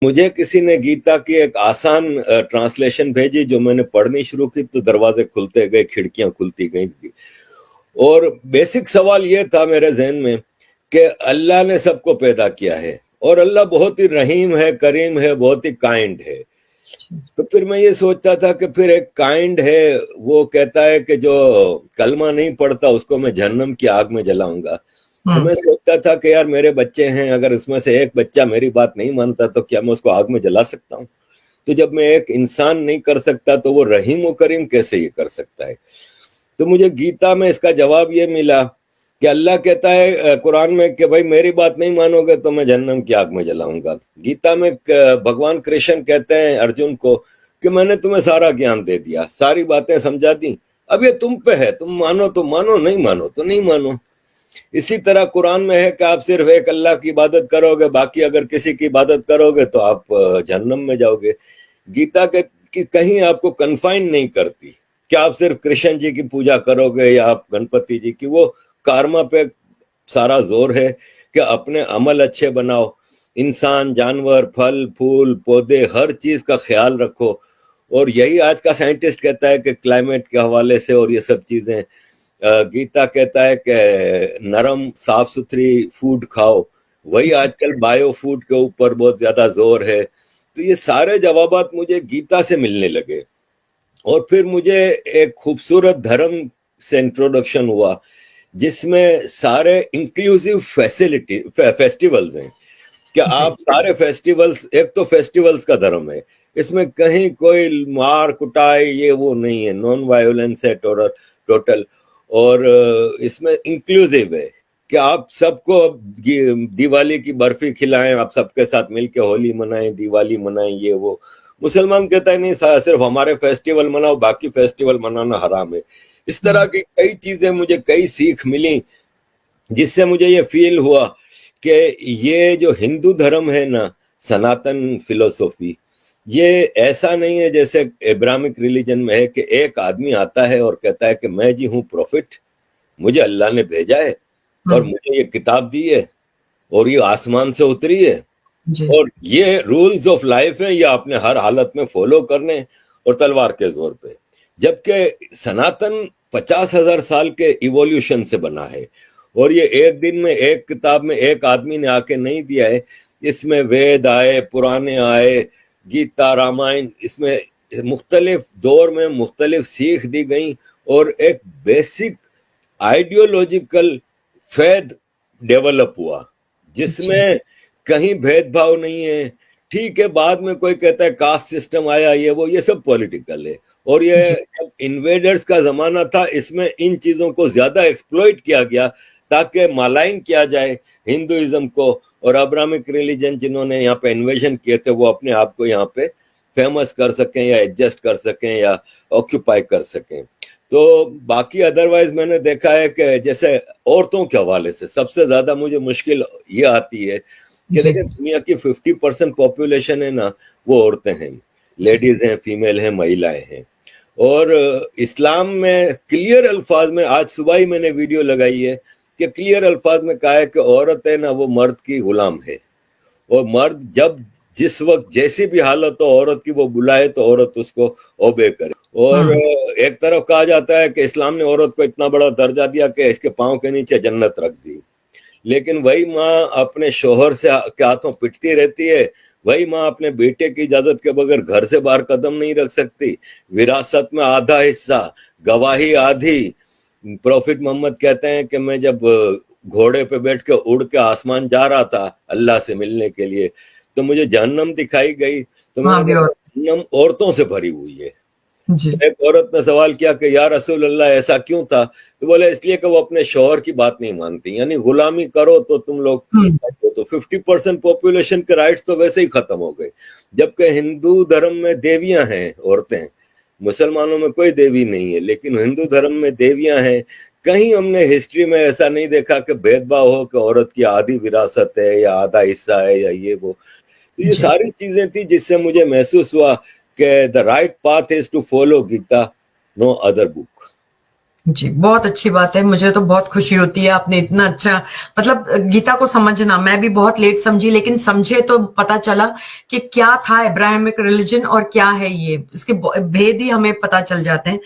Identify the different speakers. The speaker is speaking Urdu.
Speaker 1: مجھے کسی نے گیتا کی ایک آسان ٹرانسلیشن بھیجی، جو میں نے پڑھنی شروع کی تو دروازے کھلتے گئے، کھڑکیاں کھلتی گئیں، اور بیسک سوال یہ تھا میرے ذہن میں کہ اللہ نے سب کو پیدا کیا ہے اور اللہ بہت ہی رحیم ہے، کریم ہے، بہت ہی کائنڈ ہے. تو پھر میں یہ سوچتا تھا کہ پھر ایک کائنڈ ہے، وہ کہتا ہے کہ جو کلمہ نہیں پڑھتا اس کو میں جہنم کی آگ میں جلاؤں گا. تو میں سوچتا تھا کہ یار میرے بچے ہیں، اگر اس میں سے ایک بچہ میری بات نہیں مانتا تو کیا میں اس کو آگ میں جلا سکتا ہوں؟ تو جب میں ایک انسان نہیں کر سکتا تو وہ رحیم و کریم کیسے یہ کر سکتا ہے؟ تو مجھے گیتا میں اس کا جواب یہ ملا کہ اللہ کہتا ہے قرآن میں کہ بھائی میری بات نہیں مانو گے تو میں جہنم کی آگ میں جلاؤں گا. گیتا میں بھگوان کرشن کہتے ہیں ارجن کو کہ میں نے تمہیں سارا گیان دے دیا، ساری باتیں سمجھا دی، اب یہ تم پہ ہے، تم مانو تو مانو، نہیں مانو تو نہیں مانو. اسی طرح قرآن میں ہے کہ آپ صرف ایک اللہ کی عبادت کرو گے، باقی اگر کسی کی عبادت کرو گے تو آپ جہنم میں جاؤ گے. گیتا کہ کہیں آپ کو کنفائن نہیں کرتی کہ آپ صرف کرشن جی کی پوجا کرو گے یا آپ گنپتی جی کی. وہ کارما پہ سارا زور ہے کہ اپنے عمل اچھے بناؤ، انسان، جانور، پھل پھول پودے، ہر چیز کا خیال رکھو. اور یہی آج کا سائنٹسٹ کہتا ہے کہ کلائمیٹ کے حوالے سے اور یہ سب چیزیں. گیتا کہتا ہے کہ نرم صاف ستھری فوڈ کھاؤ، وہی آج کل بایو فوڈ کے اوپر بہت زیادہ زور ہے. تو یہ سارے جوابات مجھے گیتا سے ملنے لگے. اور پھر مجھے ایک خوبصورت دھرم سے انٹروڈکشن ہوا جس میں سارے انکلوسیو فیسٹیولز ہیں کہ آپ سارے فیسٹیولز، ایک تو فیسٹیولز کا دھرم ہے، اس میں کہیں کوئی مار کٹائی یہ وہ نہیں ہے، نان وائلنس ہے ٹوٹل. اور اس میں انکلوسیو ہے کہ آپ سب کو دیوالی کی برفی کھلائیں، آپ سب کے ساتھ مل کے ہولی منائیں، دیوالی منائیں، یہ وہ. مسلمان کہتا ہے نہیں، صرف ہمارے فیسٹیول مناؤ، باقی فیسٹیول منانا حرام ہے. اس طرح کی کئی چیزیں مجھے کئی سیکھ ملی جس سے مجھے یہ فیل ہوا کہ یہ جو ہندو دھرم ہے نا، سناتن فلسفی، یہ ایسا نہیں ہے جیسے ابراہمک ریلیجن میں ہے کہ ایک آدمی آتا ہے اور کہتا ہے کہ میں جی ہوں پروفٹ، مجھے اللہ نے بھیجا ہے اور مجھے یہ کتاب دی ہے اور یہ آسمان سے اتری ہے اور یہ رولز آف لائف ہیں، یہ آپ نے ہر حالت میں فالو کرنے اور تلوار کے زور پہ. جبکہ سناتن 50,000 سال کے ایولیوشن سے بنا ہے اور یہ ایک دن میں ایک کتاب میں ایک آدمی نے آ کے نہیں دیا ہے. اس میں وید آئے، پرانے آئے، گیتا، رامائن، اس میں مختلف دور میں مختلف سیکھ دی گئیں اور ایک بیسک آئیڈیولوجیکل فیض ڈیولپ ہوا جس میں کہیں بھید بھاؤ نہیں ہے. ٹھیک ہے، بعد میں کوئی کہتا ہے کاسٹ سسٹم آیا، یہ سب پولیٹیکل ہے. اور یہ جب انویڈرز کا زمانہ تھا، اس میں ان چیزوں کو زیادہ ایکسپلوئٹ کیا گیا تاکہ مالائن کیا جائے ہندوازم کو، اور ابراہمک ریلیجن جنہوں نے یہاں پہ انویژن کیے تھے وہ اپنے آپ کو یہاں پہ فیمس کر سکیں یا ایڈجسٹ کر سکیں یا آکوپائی کر سکیں. تو باقی ادروائز میں نے دیکھا ہے کہ جیسے عورتوں کے حوالے سے سب سے زیادہ مجھے مشکل یہ آتی ہے کہ دیکھیں دنیا کی 50% پاپولیشن ہے نا، وہ عورتیں ہیں، لیڈیز ہیں، فیمیل ہیں، مہیلائیں ہیں. اور اسلام میں کلیئر الفاظ میں، آج صبح ہی میں نے ویڈیو لگائی ہے کہ کلیئر الفاظ میں کہا ہے کہ عورت ہے نا وہ مرد کی غلام ہے، اور مرد جب جس وقت جیسی بھی حالت ہو عورت کی وہ بلائے تو عورت اس کو اوبے کرے. اور ایک طرف کہا جاتا ہے کہ اسلام نے عورت کو اتنا بڑا درجہ دیا کہ اس کے پاؤں کے نیچے جنت رکھ دی، لیکن وہی ماں اپنے شوہر سے کے ہاتھوں پٹتی رہتی ہے، وہی ماں اپنے بیٹے کی اجازت کے بغیر گھر سے باہر قدم نہیں رکھ سکتی. وراثت میں آدھا حصہ، گواہی آدھی. پروفٹ محمد کہتے ہیں کہ میں جب گھوڑے پہ بیٹھ کے اڑ کے آسمان جا رہا تھا اللہ سے ملنے کے لیے تو مجھے جہنم دکھائی گئی، تو میں نے کہا جہنم عورتوں سے بھری ہوئی ہے. ایک عورت نے سوال کیا کہ یا رسول اللہ ایسا کیوں تھا؟ تو بولے اس لیے کہ وہ اپنے شوہر کی بات نہیں مانتی، یعنی غلامی کرو تو تم لوگ تو 50% پاپولیشن کے رائٹس تو ویسے ہی ختم ہو گئے. جبکہ ہندو دھرم میں دیویاں ہیں عورتیں، مسلمانوں میں کوئی دیوی نہیں ہے لیکن ہندو دھرم میں دیویاں ہیں. کہیں ہم نے ہسٹری میں ایسا نہیں دیکھا کہ بھید بھاؤ ہو کہ عورت کی آدھی وراثت ہے یا آدھا حصہ ہے یا یہ وہ. تو یہ ساری چیزیں تھی جس سے مجھے محسوس ہوا کہ the right path is to follow Gita, no other book.
Speaker 2: جی بہت اچھی بات ہے، مجھے تو بہت خوشی ہوتی ہے، آپ نے اتنا اچھا مطلب گیتا کو سمجھنا، میں بھی بہت لیٹ سمجھی لیکن سمجھے تو پتا چلا کہ کیا تھا ابراہمک ریلیجن اور کیا ہے یہ، اس کے بھید ہی ہمیں پتا چل جاتے ہیں.